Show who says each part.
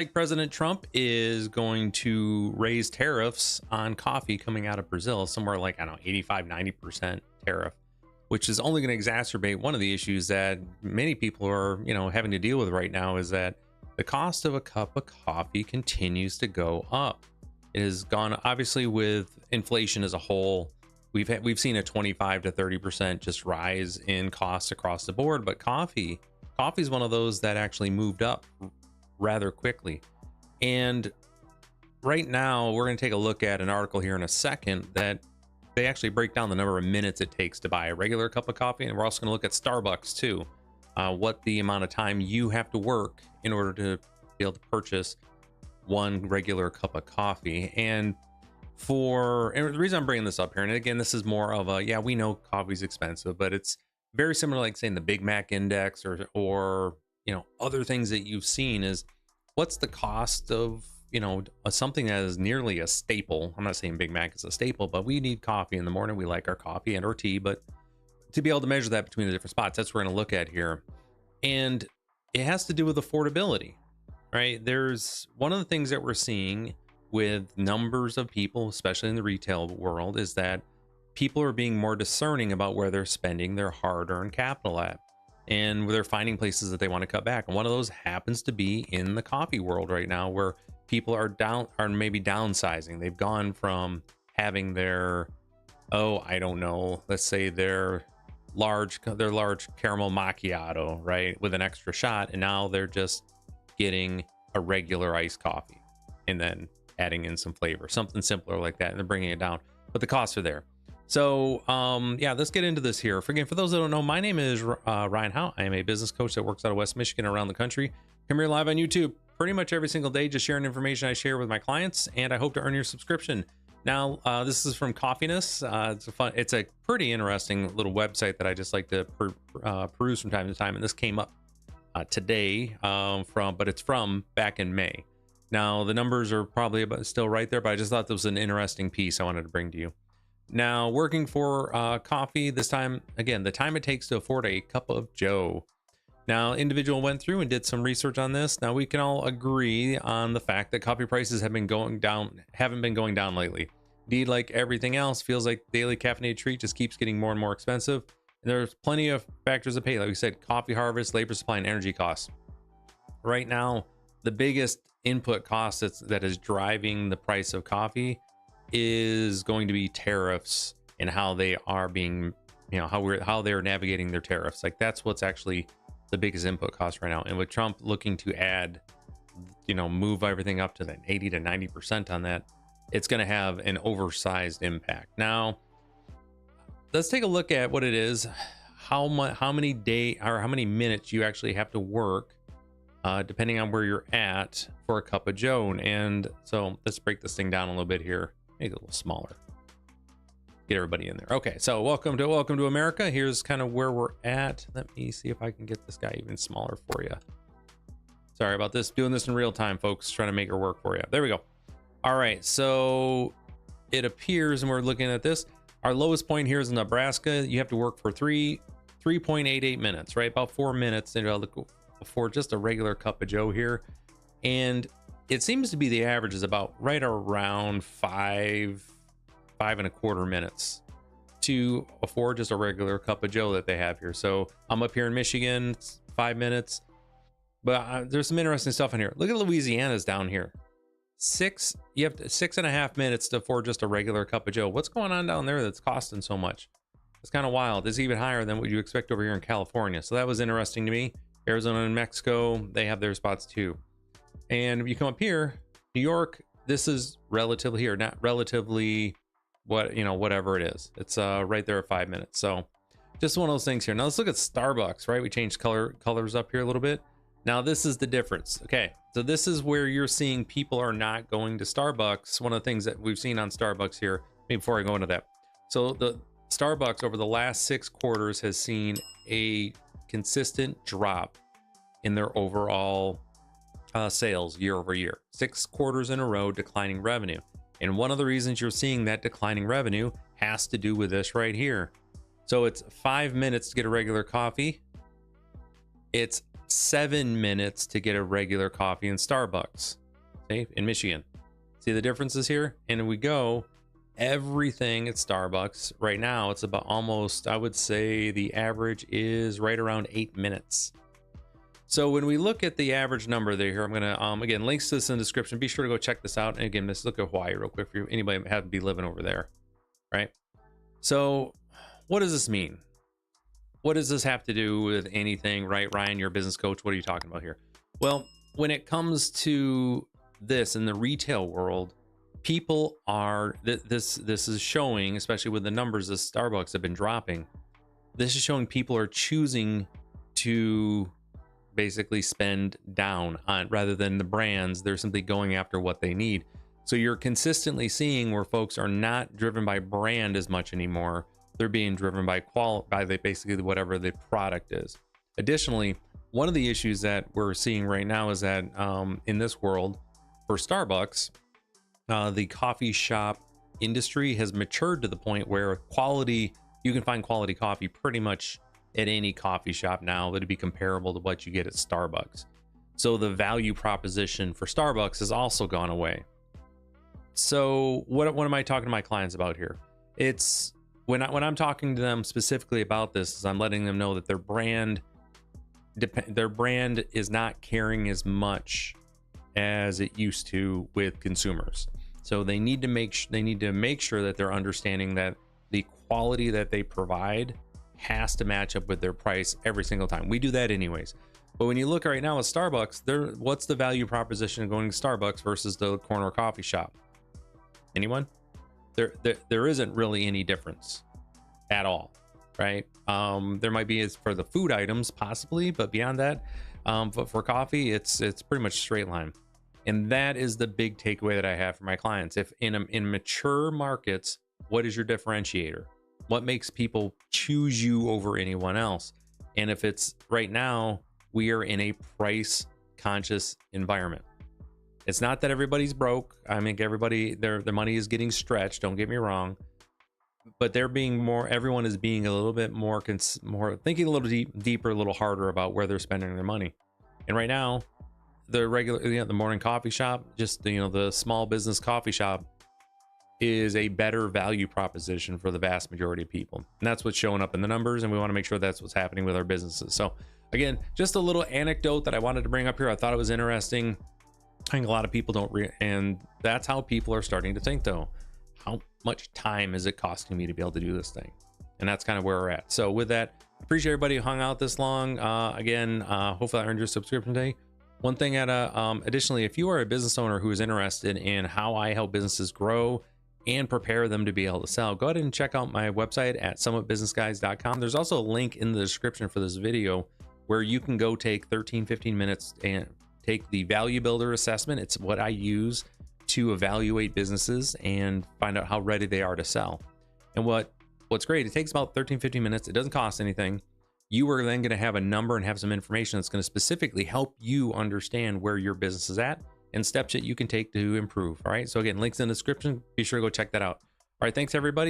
Speaker 1: Like President Trump is going to raise tariffs on coffee coming out of Brazil, somewhere like, I don't know, 85, 90% tariff, which is only going to exacerbate one of the issues that many people are, having to deal with right now is that the cost of a cup of coffee continues to go up. It has gone obviously with inflation as a whole. We've seen a 25 to 30% just rise in costs across the board, but coffee is one of those that actually moved up rather quickly. And right now we're going to take a look at an article here in a second that they actually break down the number of minutes it takes to buy a regular cup of coffee. And we're also going to look at Starbucks too, what the amount of time you have to work in order to be able to purchase one regular cup of coffee. And the reason I'm bringing this up here, and again, this is more of a, we know coffee's expensive, but it's very similar, like saying the Big Mac index or other things that you've seen is what's the cost of, something that is nearly a staple. I'm not saying Big Mac is a staple, but we need coffee in the morning. We like our coffee and our tea, but to be able to measure that between the different spots, that's what we're going to look at here. And it has to do with affordability, right? There's one of the things that we're seeing with numbers of people, especially in the retail world, is that people are being more discerning about where they're spending their hard-earned capital at. And they're finding places that they want to cut back. And one of those happens to be in the coffee world right now, where people are maybe downsizing. They've gone from having their, let's say their large caramel macchiato, right, with an extra shot. And now they're just getting a regular iced coffee and then adding in some flavor, something simpler like that. And they're bringing it down, but the costs are there. So, let's get into this here. Again, for those that don't know, my name is Ryan Howe. I am a business coach that works out of West Michigan around the country. Come here live on YouTube pretty much every single day, just sharing information I share with my clients, and I hope to earn your subscription. Now, this is from Coffeeness. It's a pretty interesting little website that I just like to peruse from time to time, and this came up today but it's from back in May. Now, the numbers are probably still right there, but I just thought this was an interesting piece I wanted to bring to you. Now, working for coffee, this time, again, the time it takes to afford a cup of joe. Now, individual went through and did some research on this. Now, we can all agree on the fact that coffee prices haven't been going down lately. Indeed, like everything else, feels like daily caffeinated treat just keeps getting more and more expensive. And there's plenty of factors to pay. Like we said, coffee harvest, labor supply, and energy costs. Right now, the biggest input cost that is driving the price of coffee is going to be tariffs and how they are being, how they're navigating their tariffs. Like that's what's actually the biggest input cost right now. And with Trump looking to add, move everything up to that 80 to 90% on that, it's going to have an oversized impact. Now, let's take a look at what it is, how many minutes you actually have to work, depending on where you're at for a cup of joe. And so let's break this thing down a little bit here. Make it a little smaller. Get everybody in there. Okay, so welcome to America. Here's kind of where we're at. Let me see if I can get this guy even smaller for you. Sorry about this. Doing this in real time, folks. Trying to make it work for you. There we go. All right, so it appears, and we're looking at this, our lowest point here is in Nebraska. You have to work for 3.88 minutes, right? About 4 minutes for just a regular cup of joe here. And it seems to be the average is about right around 5.25 minutes to afford just a regular cup of joe that they have here. So I'm up here in Michigan, it's 5 minutes, but there's some interesting stuff in here. Look at Louisiana's down here. You have 6.5 minutes to afford just a regular cup of joe. What's going on down there that's costing so much? It's kind of wild. It's even higher than what you expect over here in California. So that was interesting to me. Arizona and Mexico, they have their spots too. And if you come up here, New York, this is relatively here, not relatively whatever it is. It's right there at 5 minutes. So just one of those things here. Now let's look at Starbucks, right? We changed colors up here a little bit. Now this is the difference. Okay, so this is where you're seeing people are not going to Starbucks. One of the things that we've seen on Starbucks here, maybe before I go into that. So the Starbucks over the last 6 quarters has seen a consistent drop in their overall sales year over year. 6 quarters in a row declining revenue. And one of the reasons you're seeing that declining revenue has to do with this right here. So it's 5 minutes to get a regular coffee. It's 7 minutes to get a regular coffee in Starbucks, okay, in Michigan. See the differences here? And we go, everything at Starbucks right now, it's about almost, I would say the average is right around 8 minutes. So when we look at the average number there here, I'm gonna again, links to this in the description. Be sure to go check this out. And again, let's look at Hawaii real quick for anybody that have to be living over there, right? So what does this mean? What does this have to do with anything, right? Ryan, you're a business coach. What are you talking about here? Well, when it comes to this in the retail world, people are, this is showing, especially with the numbers that Starbucks have been dropping, this is showing people are choosing to basically spend down on, rather than the brands, they're simply going after what they need. So you're consistently seeing where folks are not driven by brand as much anymore. They're being driven by basically whatever the product is. Additionally, one of the issues that we're seeing right now is that in this world for Starbucks, the coffee shop industry has matured to the point where quality, you can find quality coffee pretty much at any coffee shop now that'd be comparable to what you get at Starbucks. So the value proposition for Starbucks has also gone away. So what am I talking to my clients about here? It's when I'm talking to them specifically about this, is I'm letting them know that their brand is not carrying as much as it used to with consumers. So they need to make sure that they're understanding that the quality that they provide has to match up with their price every single time. We do that anyways. But when you look right now at Starbucks, what's the value proposition of going to Starbucks versus the corner coffee shop? Anyone? There isn't really any difference at all, right? There might be for the food items possibly, but beyond that, but for coffee, it's pretty much straight line. And that is the big takeaway that I have for my clients. If in mature markets, what is your differentiator? What makes people choose you over anyone else? And if it's right now, we are in a price conscious environment. It's not that everybody's broke. I mean, everybody, their money is getting stretched. Don't get me wrong, but everyone is being a little bit more thinking a little deeper, a little harder about where they're spending their money. And right now, the morning coffee shop, just the small business coffee shop, is a better value proposition for the vast majority of people. And that's what's showing up in the numbers. And we want to make sure that's what's happening with our businesses. So again, just a little anecdote that I wanted to bring up here. I thought it was interesting. I think a lot of people don't, and that's how people are starting to think though. How much time is it costing me to be able to do this thing? And that's kind of where we're at. So with that, appreciate everybody who hung out this long. Again, hopefully I earned your subscription today. One thing additionally, if you are a business owner who is interested in how I help businesses grow and prepare them to be able to sell, go ahead and check out my website at summitbusinessguys.com. There's also a link in the description for this video where you can go take 15 minutes and take the value builder assessment. It's what I use to evaluate businesses and find out how ready they are to sell. And what's great, it takes about 15 minutes. It doesn't cost anything. You are then going to have a number and have some information that's going to specifically help you understand where your business is at and steps that you can take to improve. All right. So again, links in the description. Be sure to go check that out. All right. Thanks everybody.